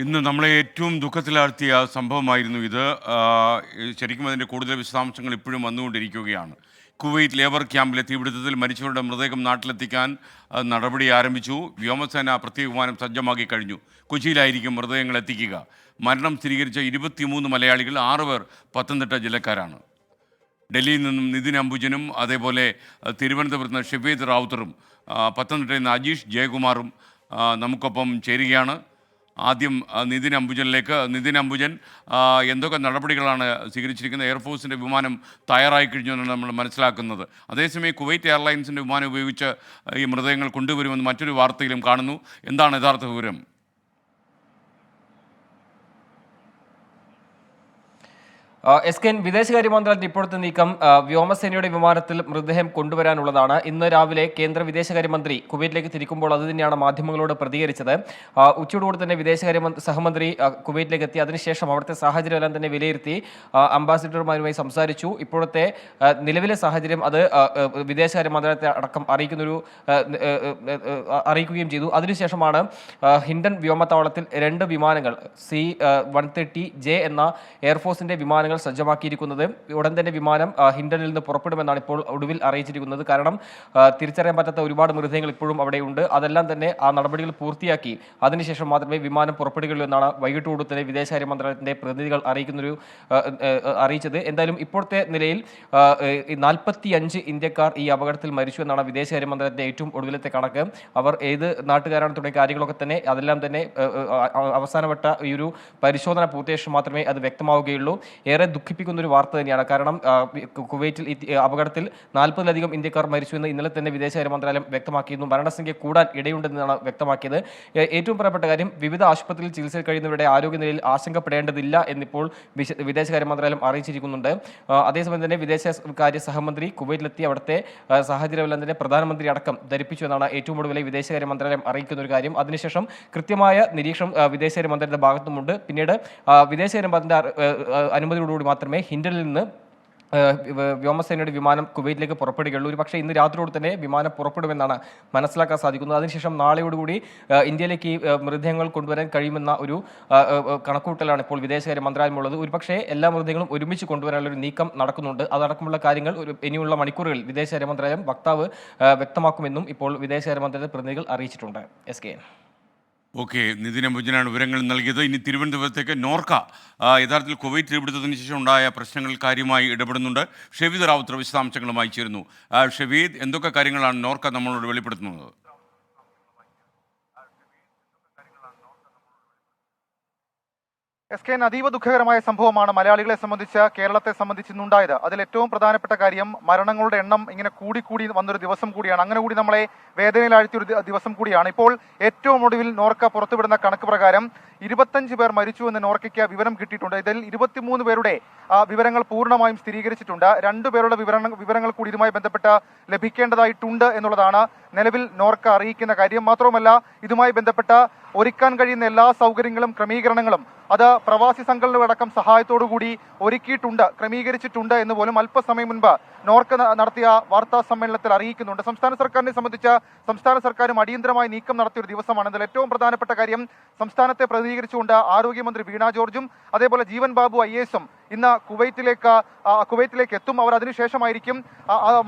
ഇന്ന് നമ്മളെ ഏറ്റവും ദുഃഖത്തിലാഴ്ത്തിയ സംഭവമായിരുന്നു ഇത്. ശരിക്കും അതിൻ്റെ കൂടുതൽ വിശദാംശങ്ങൾ ഇപ്പോഴും വന്നുകൊണ്ടിരിക്കുകയാണ്. കുവൈറ്റ് ലേബർ ക്യാമ്പിലെ തീപിടുത്തത്തിൽ മരിച്ചവരുടെ മൃതദേഹം നാട്ടിലെത്തിക്കാൻ നടപടി ആരംഭിച്ചു. വ്യോമസേന പ്രത്യേക വിമാനം സജ്ജമാക്കി കഴിഞ്ഞു. കൊച്ചിയിലായിരിക്കും മൃതദേഹങ്ങൾ എത്തിക്കുക. മരണം സ്ഥിരീകരിച്ച 23 മലയാളികൾ, 6 പേർ പത്തനംതിട്ട ജില്ലക്കാരാണ്. ഡൽഹിയിൽ നിന്നും നിതിൻ അംബുജനും അതേപോലെ തിരുവനന്തപുരത്ത് നിന്ന് ഷെഫീദ് റാവുത്തറും പത്തനംതിട്ടയിൽ നിന്ന് അജീഷ് ജയകുമാറും നമുക്കൊപ്പം ചേരുകയാണ്. ആദ്യം നിതിൻ അംബുജൻ, എന്തൊക്കെ നടപടികളാണ് സ്വീകരിച്ചിരിക്കുന്നത്? എയർഫോഴ്സിൻ്റെ വിമാനം തയ്യാറായി കഴിഞ്ഞു എന്നാണ് നമ്മൾ മനസ്സിലാക്കുന്നത്. അതേസമയം കുവൈറ്റ് എയർലൈൻസിൻ്റെ വിമാനം ഉപയോഗിച്ച് ഈ മൃതദേഹങ്ങൾ കൊണ്ടുവരുമെന്ന് മറ്റൊരു വാർത്തയിലും കാണുന്നു. എന്താണ് യഥാർത്ഥ വിവരം? SKN വിദേശകാര്യ മന്ത്രാലയത്തിന്റെ ഇപ്പോഴത്തെ നീക്കം വ്യോമസേനയുടെ വിമാനത്തിൽ മൃതദേഹം കൊണ്ടുവരാനുള്ളതാണ്. ഇന്ന് രാവിലെ കേന്ദ്ര വിദേശകാര്യമന്ത്രി കുവൈറ്റിലേക്ക് തിരിക്കുമ്പോൾ അത് തന്നെയാണ് മാധ്യമങ്ങളോട് പ്രതികരിച്ചത്. ഉച്ചയോടുകൂടി തന്നെ വിദേശകാര്യ സഹമന്ത്രി കുവൈറ്റിലേക്ക് എത്തി. അതിനുശേഷം അവിടുത്തെ സാഹചര്യമെല്ലാം തന്നെ വിലയിരുത്തി അംബാസിഡർമാരുമായി സംസാരിച്ചു. ഇപ്പോഴത്തെ നിലവിലെ സാഹചര്യം അത് വിദേശകാര്യ മന്ത്രാലയത്തെ അടക്കം അറിയിക്കുകയും ചെയ്തു. അതിനുശേഷമാണ് ഹിൻഡൻ വ്യോമത്താവളത്തിൽ 2 വിമാനങ്ങൾ C-130J എന്ന എയർഫോഴ്സിന്റെ വിമാനങ്ങൾ സജ്ജമാക്കിയിരിക്കുന്നത്. ഉടൻ തന്നെ വിമാനം ഹിൻഡനിൽ നിന്ന് പുറപ്പെടുമെന്നാണ് ഇപ്പോൾ ഒടുവിൽ അറിയിച്ചിരിക്കുന്നത്. കാരണം തിരിച്ചറിയാൻ പറ്റാത്ത ഒരുപാട് മൃതദേഹങ്ങൾ ഇപ്പോഴും അവിടെയുണ്ട്. അതെല്ലാം തന്നെ ആ നടപടികൾ പൂർത്തിയാക്കി അതിനുശേഷം മാത്രമേ വിമാനം പുറപ്പെടുകയുള്ളൂ എന്നാണ് വൈകിട്ടോടു തന്നെ വിദേശകാര്യ മന്ത്രാലയത്തിന്റെ പ്രതിനിധികൾ അറിയിച്ചത്. എന്തായാലും ഇപ്പോഴത്തെ നിലയിൽ 45 ഇന്ത്യക്കാർ ഈ അപകടത്തിൽ മരിച്ചു എന്നാണ് വിദേശകാര്യ മന്ത്രാലയത്തിന്റെ ഏറ്റവും ഒടുവിലത്തെ കണക്ക്. അവർ ഏത് നാട്ടുകാരാണ് തുടങ്ങിയ കാര്യങ്ങളൊക്കെ തന്നെ അതെല്ലാം തന്നെ അവസാനവട്ട ഈ ഒരു പരിശോധന പൂർത്തിയ ശേഷം മാത്രമേ അത് വ്യക്തമാവുകയുള്ളൂ. ഏറെ ദുഃഖിപ്പിക്കുന്ന ഒരു വാർത്ത തന്നെയാണ്. കാരണം കുവൈറ്റിൽ അപകടത്തിൽ 40-ലധികം ഇന്ത്യക്കാർ മരിച്ചു എന്ന് ഇന്നലെ തന്നെ വിദേശകാര്യ മന്ത്രാലയം വ്യക്തമാക്കിയിരുന്നു. മരണസംഖ്യ കൂടാൻ ഇടയുണ്ടെന്നാണ് വ്യക്തമാക്കിയത്. ഏറ്റവും പ്രധാനപ്പെട്ട കാര്യം, വിവിധ ആശുപത്രിയിൽ ചികിത്സയിൽ കഴിയുന്നവരുടെ ആരോഗ്യനിലയിൽ ആശങ്കപ്പെടേണ്ടതില്ല എന്നിപ്പോൾ വിദേശകാര്യ മന്ത്രാലയം അറിയിച്ചിരിക്കുന്നുണ്ട്. അതേസമയം തന്നെ വിദേശകാര്യ സഹമന്ത്രി കുവൈറ്റിലെത്തി അവിടുത്തെ സാഹചര്യമെല്ലാം തന്നെ പ്രധാനമന്ത്രി അടക്കം ധരിപ്പിച്ചു എന്നാണ് ഏറ്റവും ഒടുവിലെ വിദേശകാര്യ മന്ത്രാലയം അറിയിക്കുന്ന ഒരു കാര്യം. അതിനുശേഷം കൃത്യമായ നിരീക്ഷണം വിദേശകാര്യ മന്ത്രാലയത്തിന്റെ ഭാഗത്തുമുണ്ട്. പിന്നീട് വിദേശകാര്യ മന്ത്രിയുടെ അനുമതിയോടുകൂടി മാത്രമേ ഹിൻഡനിൽ നിന്ന് വ്യോമസേനയുടെ വിമാനം കുവൈറ്റിലേക്ക് പുറപ്പെടുകയുള്ളൂ. ഒരു പക്ഷേ ഇന്ന് രാത്രിയോട് തന്നെ വിമാനം പുറപ്പെടുമെന്നാണ് മനസ്സിലാക്കാൻ സാധിക്കുന്നത്. അതിനുശേഷം നാളെയോടുകൂടി ഇന്ത്യയിലേക്ക് ഈ മൃതദേഹങ്ങൾ കൊണ്ടുവരാൻ കഴിയുമെന്ന ഒരു കണക്കുകൂട്ടലാണ് ഇപ്പോൾ വിദേശകാര്യ മന്ത്രാലയമുള്ളത്. ഒരുപക്ഷേ എല്ലാ മൃതദേഹങ്ങളും ഒരുമിച്ച് കൊണ്ടുവരാനുള്ള ഒരു നീക്കം നടക്കുന്നുണ്ട്. അതടക്കമുള്ള കാര്യങ്ങൾ ഇനിയുള്ള മണിക്കൂറുകളിൽ വിദേശകാര്യ മന്ത്രാലയം വക്താവ് വ്യക്തമാക്കുമെന്നും ഇപ്പോൾ വിദേശകാര്യ മന്ത്രാലയ പ്രതിനിധികൾ അറിയിച്ചിട്ടുണ്ട്. SKN. ഓക്കെ, നിതിൻ അംബുജനാണ് വിവരങ്ങൾ നൽകിയത്. ഇനി തിരുവനന്തപുരത്തേക്ക് നോർക്ക യഥാർത്ഥത്തിൽ കുവൈറ്റ് തീപിടുത്തത്തിന് ശേഷം ഉണ്ടായ പ്രശ്നങ്ങൾ കാര്യമായി ഇടപെടുന്നുണ്ട്. ഷെഫീദ് റാവുത്തർ വിശദാംശങ്ങളുമായി ചേരുന്നു. ഷെഫീദ്, എന്തൊക്കെ കാര്യങ്ങളാണ് നോർക്ക നമ്മളോട് വെളിപ്പെടുത്തുന്നത്? SKN, അതീവ ദുഃഖകരമായ സംഭവമാണ് മലയാളികളെ സംബന്ധിച്ച്, കേരളത്തെ സംബന്ധിച്ച് ഇന്നുണ്ടായത്. അതിൽ ഏറ്റവും പ്രധാനപ്പെട്ട കാര്യം, മരണങ്ങളുടെ എണ്ണം ഇങ്ങനെ കൂടി വന്നൊരു ദിവസം കൂടിയാണ്. അങ്ങനെ കൂടി നമ്മളെ വേദനയിലാഴ്ത്തിയൊരു ദിവസം കൂടിയാണ്. ഇപ്പോൾ ഏറ്റവും ഒടുവിൽ നോർക്ക പുറത്തുവിടുന്ന കണക്ക് പ്രകാരം 25 പേർ മരിച്ചു എന്ന് നോർക്കയ്ക്ക് വിവരം കിട്ടിയിട്ടുണ്ട്. ഇതിൽ 23 പേരുടെ വിവരങ്ങൾ പൂർണ്ണമായും സ്ഥിരീകരിച്ചിട്ടുണ്ട്. 2 പേരുടെ വിവരങ്ങൾ കൂടി ഇതുമായി ബന്ധപ്പെട്ട് ലഭിക്കേണ്ടതായിട്ടുണ്ട് എന്നുള്ളതാണ് നിലവിൽ നോർക്ക അറിയിക്കുന്ന കാര്യം. മാത്രവുമല്ല, ഇതുമായി ബന്ധപ്പെട്ട ഒരുക്കാൻ കഴിയുന്ന എല്ലാ സൗകര്യങ്ങളും ക്രമീകരണങ്ങളും അത് പ്രവാസി സംഘടനകളടക്കം സഹായത്തോടുകൂടി ഒരുക്കിയിട്ടുണ്ട്, ക്രമീകരിച്ചിട്ടുണ്ട് എന്ന് പോലും അല്പസമയം മുൻപ് നോർക്ക നടത്തിയ വാർത്താ സമ്മേളനത്തിൽ അറിയിക്കുന്നുണ്ട്. സംസ്ഥാന സർക്കാരിനെ സംബന്ധിച്ച് സംസ്ഥാന സർക്കാരും അടിയന്തരമായി നീക്കം നടത്തിയൊരു ദിവസമാണ്. ഇതിൽ ഏറ്റവും പ്രധാനപ്പെട്ട കാര്യം, സംസ്ഥാനത്തെ പ്രതിനിധീകരിച്ചുകൊണ്ട് ആരോഗ്യമന്ത്രി വീണ ജോർജും അതേപോലെ ജീവൻ ബാബു IAS-ഉം ഇന്ന് കുവൈറ്റിലേക്ക് എത്തും. അവർ അതിനുശേഷമായിരിക്കും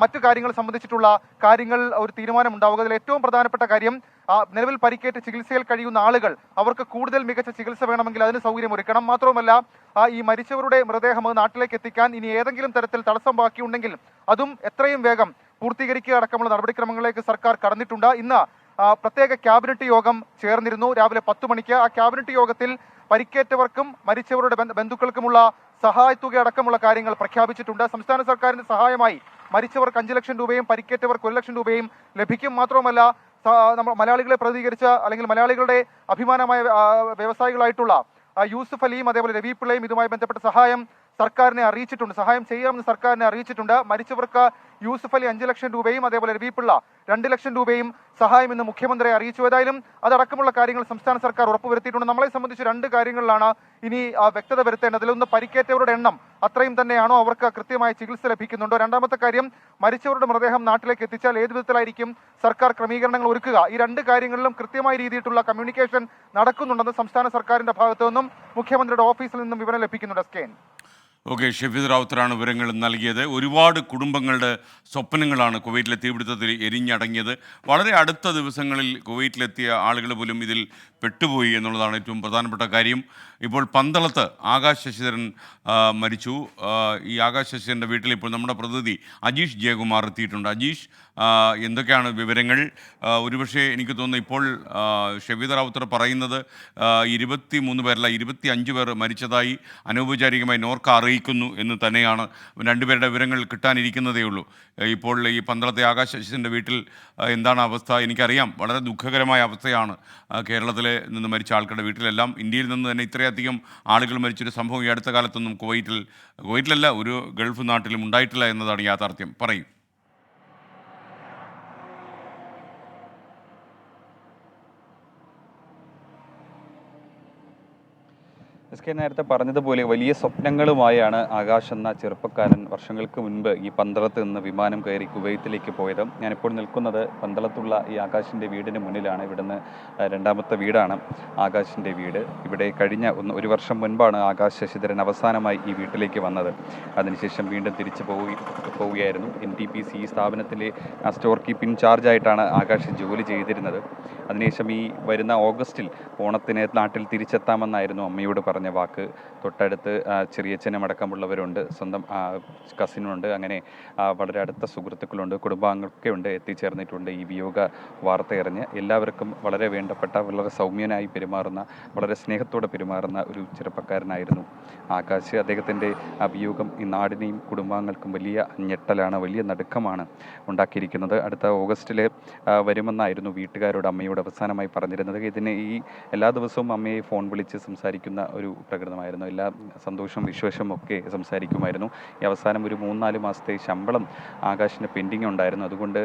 മറ്റു കാര്യങ്ങൾ സംബന്ധിച്ചിട്ടുള്ള കാര്യങ്ങൾ ഒരു തീരുമാനമുണ്ടാവുക. അതിൽ ഏറ്റവും പ്രധാനപ്പെട്ട കാര്യം, നിലവിൽ പരിക്കേറ്റ് ചികിത്സയിൽ കഴിയുന്ന ആളുകൾ, അവർക്ക് കൂടുതൽ മികച്ച ചികിത്സ വേണമെങ്കിൽ അതിന് സൗകര്യം ഒരുക്കണം. മാത്രവുമല്ല, ഈ മരിച്ചവരുടെ മൃതദേഹം നാട്ടിലേക്ക് എത്തിക്കാൻ ഇനി ഏതെങ്കിലും തരത്തിൽ തടസ്സം ബാക്കിയുണ്ടെങ്കിൽ അതും എത്രയും വേഗം പൂർത്തീകരിക്കുക അടക്കമുള്ള നടപടിക്രമങ്ങളിലേക്ക് സർക്കാർ കടന്നിട്ടുണ്ട്. ഇന്ന് പ്രത്യേക ക്യാബിനറ്റ് യോഗം ചേർന്നിരുന്നു രാവിലെ 10 മണിക്ക്. ആ ക്യാബിനറ്റ് യോഗത്തിൽ പരിക്കേറ്റവർക്കും മരിച്ചവരുടെ ബന്ധുക്കൾക്കുമുള്ള സഹായത്തുക അടക്കമുള്ള കാര്യങ്ങൾ പ്രഖ്യാപിച്ചിട്ടുണ്ട്. സംസ്ഥാന സർക്കാരിന്റെ സഹായമായി മരിച്ചവർക്ക് 5 ലക്ഷം രൂപയും പരിക്കേറ്റവർക്ക് 1 ലക്ഷം രൂപയും ലഭിക്കും. മാത്രവുമല്ല, നമ്മൾ മലയാളികളെ പ്രതികരിച്ച അല്ലെങ്കിൽ മലയാളികളുടെ അഭിമാനമായ വ്യവസായികളായിട്ടുള്ള യൂസുഫ് അലിയും അതേപോലെ രവി പിള്ളയും ഇതുമായി ബന്ധപ്പെട്ട സഹായം സർക്കാരിനെ അറിയിച്ചിട്ടുണ്ട്, സഹായം ചെയ്യാമെന്ന് സർക്കാരിനെ അറിയിച്ചിട്ടുണ്ട്. മരിച്ചവർക്ക് യൂസുഫ് അലി 5 ലക്ഷം രൂപയും അതേപോലെ രവി പിള്ള 2 ലക്ഷം രൂപയും സഹായം ഇന്ന് മുഖ്യമന്ത്രിയെ അറിയിച്ചു. ഏതായാലും അതടക്കമുള്ള കാര്യങ്ങൾ സംസ്ഥാന സർക്കാർ ഉറപ്പുവരുത്തിയിട്ടുണ്ട്. നമ്മളെ സംബന്ധിച്ച് 2 കാര്യങ്ങളിലാണ് ഇനി വ്യക്തത വരുത്തേണ്ടത്. അതിലൊന്ന്, പരിക്കേറ്റവരുടെ എണ്ണം അത്രയും തന്നെയാണോ, അവർക്ക് കൃത്യമായ ചികിത്സ ലഭിക്കുന്നുണ്ടോ? രണ്ടാമത്തെ കാര്യം, മരിച്ചവരുടെ മൃതദേഹം നാട്ടിലേക്ക് എത്തിച്ചാൽ ഏത് വിധത്തിലായിരിക്കും സർക്കാർ ക്രമീകരണങ്ങൾ ഒരുക്കുക? ഈ 2 കാര്യങ്ങളിലും കൃത്യമായ രീതിയിലുള്ള കമ്മ്യൂണിക്കേഷൻ നടക്കുന്നുണ്ടെന്ന് സംസ്ഥാന സർക്കാരിന്റെ ഭാഗത്തു നിന്നും മുഖ്യമന്ത്രിയുടെ ഓഫീസിൽ നിന്നും വിവരം ലഭിക്കുന്നുണ്ട്. സ്കേൻ. ഓക്കെ, ഷെഫീദ് റാവുത്തറാണ് വിവരങ്ങൾ നൽകിയത്. ഒരുപാട് കുടുംബങ്ങളുടെ സ്വപ്നങ്ങളാണ് കുവൈറ്റിലെ തീപിടുത്തത്തിൽ എരിഞ്ഞടങ്ങിയത്. വളരെ അടുത്ത ദിവസങ്ങളിൽ കുവൈറ്റിലെത്തിയ ആളുകൾ പോലും ഇതിൽ പെട്ടുപോയി എന്നുള്ളതാണ് ഏറ്റവും പ്രധാനപ്പെട്ട കാര്യം. ഇപ്പോൾ പന്തളത്ത് ആകാശ് ശശിധരൻ മരിച്ചു. ഈ ആകാശ് ശശിധരൻ്റെ വീട്ടിൽ ഇപ്പോൾ നമ്മുടെ പ്രതിനിധി അജീഷ് ജയകുമാർ എത്തിയിട്ടുണ്ട്. അജീഷ്, എന്തൊക്കെയാണ് വിവരങ്ങൾ? ഒരുപക്ഷെ എനിക്ക് തോന്നുന്നു ഇപ്പോൾ ഷെഫീദ് റാവുത്തർ പറയുന്നത് 23 പേരല്ല 25 പേർ മരിച്ചതായി അനൗപചാരികമായി നോർക്ക അറിയിക്കുന്നു എന്ന് തന്നെയാണ്. 2 പേരുടെ വിവരങ്ങൾ കിട്ടാനിരിക്കുന്നതേ ഉള്ളൂ. ഇപ്പോൾ ഈ പന്തളത്തെ ആകാശ് ശശിധരൻ്റെ വീട്ടിൽ എന്താണ് അവസ്ഥ? എനിക്കറിയാം, വളരെ ദുഃഖകരമായ അവസ്ഥയാണ് കേരളത്തിൽ നിന്ന് മരിച്ച ആൾക്കാരുടെ വീട്ടിലെല്ലാം. ഇന്ത്യയിൽ നിന്ന് തന്നെ ഇത്രയധികം ആളുകൾ മരിച്ചൊരു സംഭവം ഈ അടുത്ത കാലത്തൊന്നും കുവൈറ്റിലല്ല ഒരു ഗൾഫ് നാട്ടിലും ഉണ്ടായിട്ടില്ല എന്നതാണ് യാഥാർത്ഥ്യം. പറയും. എസ് കെ നേരത്തെ പറഞ്ഞതുപോലെ വലിയ സ്വപ്നങ്ങളുമായാണ് ആകാശ് എന്ന ചെറുപ്പക്കാരൻ വർഷങ്ങൾക്ക് മുൻപ് ഈ പന്തളത്ത് നിന്ന് വിമാനം കയറി കുവൈത്തിലേക്ക് പോയത്. ഞാനിപ്പോൾ നിൽക്കുന്നത് പന്തളത്തുള്ള ഈ ആകാശിൻ്റെ വീടിന് മുന്നിലാണ്. ഇവിടുന്ന് 2ാമത്തെ വീടാണ് ആകാശിൻ്റെ വീട്. ഇവിടെ കഴിഞ്ഞ ഒരു വർഷം മുൻപാണ് ആകാശ് ശശിധരൻ അവസാനമായി ഈ വീട്ടിലേക്ക് വന്നത്. അതിനുശേഷം വീണ്ടും തിരിച്ചു പോവുകയായിരുന്നു. NTPC ഈ സ്ഥാപനത്തിലെ സ്റ്റോർ കീപ്പിംഗ് ചാർജായിട്ടാണ് ആകാശ് ജോലി ചെയ്തിരുന്നത്. അതിനുശേഷം ഈ വരുന്ന ഓഗസ്റ്റിൽ ഓണത്തിന് നാട്ടിൽ തിരിച്ചെത്താമെന്നായിരുന്നു അമ്മയോട് പറഞ്ഞ വാക്ക്. തൊട്ടടുത്ത് ചെറിയച്ഛനും അടക്കമുള്ളവരുണ്ട്, സ്വന്തം കസിനുണ്ട്, അങ്ങനെ വളരെ അടുത്ത സുഹൃത്തുക്കളുണ്ട്, കുടുംബാംഗങ്ങളൊക്കെ ഉണ്ട്, എത്തിച്ചേർന്നിട്ടുണ്ട്. ഈ വിയോഗ വാർത്ത അറിഞ്ഞ് എല്ലാവർക്കും വളരെ വേണ്ടപ്പെട്ട, വളരെ സൗമ്യനായി പെരുമാറുന്ന, വളരെ സ്നേഹത്തോടെ പെരുമാറുന്ന ഒരു ചെറുപ്പക്കാരനായിരുന്നു ആകാശ്. അദ്ദേഹത്തിൻ്റെ വിയോഗം ഈ നാടിനെയും കുടുംബാംഗങ്ങൾക്കും വലിയ ഞെട്ടലാണ്, വലിയ നടുക്കമാണ് ഉണ്ടാക്കിയിരിക്കുന്നത്. അടുത്ത ഓഗസ്റ്റിൽ വരുമെന്നായിരുന്നു വീട്ടുകാരോട് അമ്മയോട് അവസാനമായി പറഞ്ഞിരുന്നത്. ഈ എല്ലാ ദിവസവും അമ്മയെ ഫോൺ വിളിച്ച് സംസാരിക്കുന്ന ഒരു പ്രകൃതമായിരുന്നു. എല്ലാ സന്തോഷവും വിശ്വാസവും ഒക്കെ സംസാരിക്കുമായിരുന്നു. ഈ അവസാനം ഒരു 3-4 മാസത്തെ ശമ്പളം ആകാശിന് പെൻഡിങ് ഉണ്ടായിരുന്നു. അതുകൊണ്ട്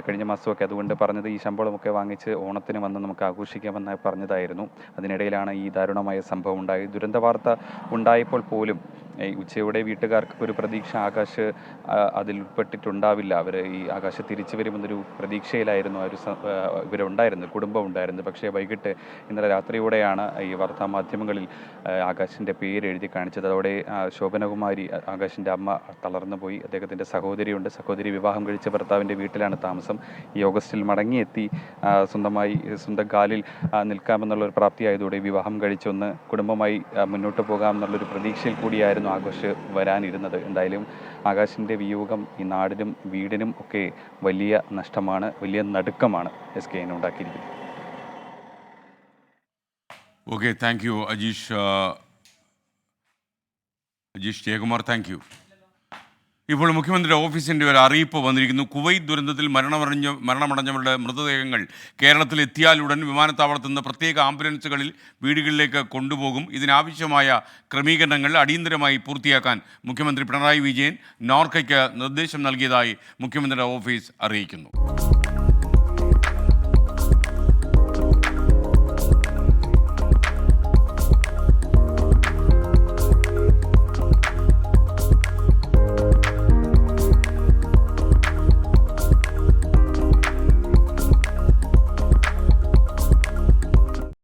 കഴിഞ്ഞ മാസമൊക്കെ അതുകൊണ്ട് പറഞ്ഞത് ഈ ശമ്പളമൊക്കെ വാങ്ങിച്ച് ഓണത്തിന് വന്ന് നമുക്ക് ആഘോഷിക്കാമെന്ന് പറഞ്ഞതായിരുന്നു. അതിനിടയിലാണ് ഈ ദാരുണമായ സംഭവം ഉണ്ടായത്. ദുരന്ത വാർത്ത ഉണ്ടായപ്പോൾ പോലും ഉച്ചയോടെ വീട്ടുകാർക്ക് ഒരു പ്രതീക്ഷ ആകാശ് അതിൽ ഉൾപ്പെട്ടിട്ടുണ്ടാവില്ല. അവർ ഈ ആകാശ് തിരിച്ചു വരുമെന്നൊരു പ്രതീക്ഷയിലായിരുന്നു ഇവരുണ്ടായിരുന്നത്, കുടുംബം ഉണ്ടായിരുന്നത്. പക്ഷേ വൈകിട്ട് ഇന്നലെ രാത്രിയോടെയാണ് ഈ വാർത്താമാധ്യമങ്ങളിൽ ആകാശിൻ്റെ പേര് എഴുതി കാണിച്ചത്. അതോടെ ശോഭനകുമാരി, ആകാശിൻ്റെ അമ്മ, തളർന്നു പോയി. അദ്ദേഹത്തിൻ്റെ സഹോദരിയുണ്ട്. സഹോദരി വിവാഹം കഴിച്ച ഭർത്താവിൻ്റെ വീട്ടിലാണ് താമസം. ഈ ഓഗസ്റ്റിൽ മടങ്ങിയെത്തി സ്വന്തം കാലിൽ നിൽക്കാമെന്നുള്ളൊരു പ്രാപ്തിയായതോടെ വിവാഹം കഴിച്ചൊന്ന് കുടുംബമായി മുന്നോട്ട് പോകാമെന്നുള്ളൊരു പ്രതീക്ഷയിൽ കൂടിയായിരുന്നു ആകാശ് വരാനിരുന്നത്. എന്തായാലും ആകാശിൻ്റെ വിയോഗം ഈ നാടിനും വീടിനും ഒക്കെ വലിയ നഷ്ടമാണ്, വലിയ നടുക്കമാണ് SK ഉണ്ടാക്കിയിരിക്കുന്നത്. Okay, thank you Ajeesh Jayakumar, thank you. ഇപ്പോൾ മുഖ്യമന്ത്രിയുടെ ഓഫീസിൻ്റെ ഒരു അറിയിപ്പ് വന്നിരിക്കുന്നു. കുവൈറ്റ് ദുരന്തത്തിൽ മരണമടഞ്ഞവരുടെ മൃതദേഹങ്ങൾ കേരളത്തിൽ എത്തിയാലുടൻ വിമാനത്താവളത്തിൽ നിന്ന് പ്രത്യേക ആംബുലൻസുകളിൽ വീടുകളിലേക്ക് കൊണ്ടുപോകും. ഇതിനാവശ്യമായ ക്രമീകരണങ്ങൾ അടിയന്തരമായി പൂർത്തിയാക്കാൻ മുഖ്യമന്ത്രി പിണറായി വിജയൻ നോർക്കയ്ക്ക് നിർദ്ദേശം നൽകിയതായി മുഖ്യമന്ത്രിയുടെ ഓഫീസ് അറിയിക്കുന്നു.